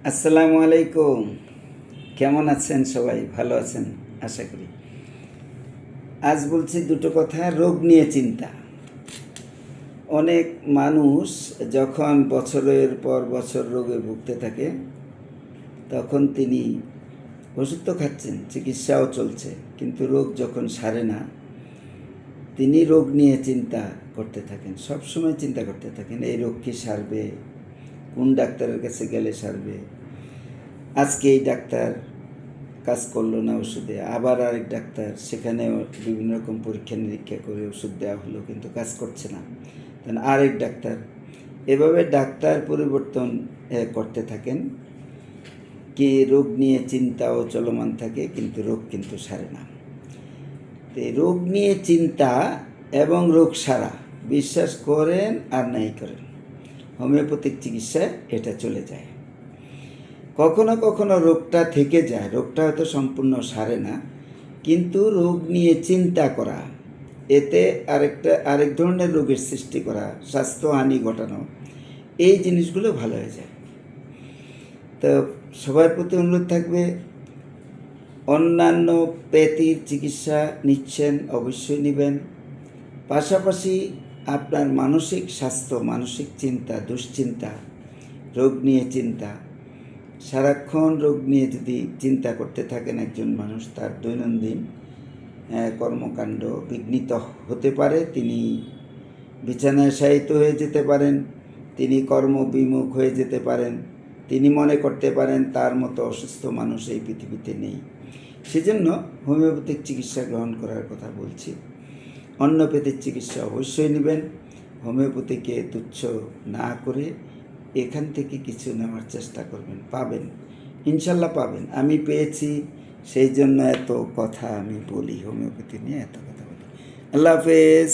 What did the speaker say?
আসসালামু আলাইকুম। কেমন আছেন সবাই? ভালো আছেন আশা করি। আজ বলছি দুটো কথা, রোগ নিয়ে চিন্তা। অনেক মানুষ যখন বছরের পর বছর রোগে ভুগতে থাকে তখন তিনি ওষুধ তো খাচ্ছেন, চিকিৎসাও চলছে, কিন্তু রোগ যখন সারে না তিনি রোগ নিয়ে চিন্তা করতে থাকেন, সবসময় চিন্তা করতে থাকেন এই রোগ কি সারবে, কোন ডাক্তারের কাছে গেলে সারবে। আজকে এই ডাক্তার কাজ করলো না ওষুধে, আবার আরেক ডাক্তার, সেখানেও বিভিন্ন রকম পরীক্ষা নিরীক্ষা করে ওষুধ দেওয়া হলো কিন্তু কাজ করছে না, তখন আরেক ডাক্তার, এভাবে ডাক্তার পরিবর্তন করতে থাকেন। কি রোগ নিয়ে চিন্তাও চলমান থাকে কিন্তু রোগ কিন্তু সারে না। তো রোগ নিয়ে চিন্তা এবং রোগ সারা, বিশ্বাস করেন আর নাই করেন, হোমিওপ্যাথিক চিকিৎসায় এটা চলে যায়। কখনো কখনো রোগটা থেকে যায়, রোগটা হয়তো সম্পূর্ণ সারে না, কিন্তু রোগ নিয়ে চিন্তা করা, এতে আরেক ধরনের রোগের সৃষ্টি করা, স্বাস্থ্যহানি ঘটানো, এই জিনিসগুলো ভালো হয়ে যায়। তো সবার প্রতি অনুরোধ থাকবে, অন্যান্য প্যাথির চিকিৎসা নিচ্ছেন অবশ্যই নেবেন, পাশাপাশি আপনার মানসিক স্বাস্থ্য, মানসিক চিন্তা, দুশ্চিন্তা, রোগ নিয়ে চিন্তা, সারাক্ষণ রোগ নিয়ে যদি চিন্তা করতে থাকেন একজন মানুষ, তার দৈনন্দিন কর্মকাণ্ড বিঘ্নিত হতে পারে, তিনি বিছানায় শায়িত হয়ে যেতে পারেন, তিনি কর্মবিমুখ হয়ে যেতে পারেন, তিনি মনে করতে পারেন তার মতো অসুস্থ মানুষ এই পৃথিবীতে নেই। সেজন্য হোমিওপ্যাথিক চিকিৎসা গ্রহণ করার কথা বলছি। অন্যপ্যাথিক চিকিৎসা অবশ্যই নেবেন, হোমিওপ্যাথিকে তুচ্ছ না করে এখান থেকে কিছু নেওয়ার চেষ্টা করবেন, পাবেন, ইনশাল্লাহ পাবেন। আমি পেয়েছি, সেই জন্য এত কথা আমি বলি, হোমিওপ্যাথি নিয়ে এত কথা বলি। আল্লাহ হাফেজ।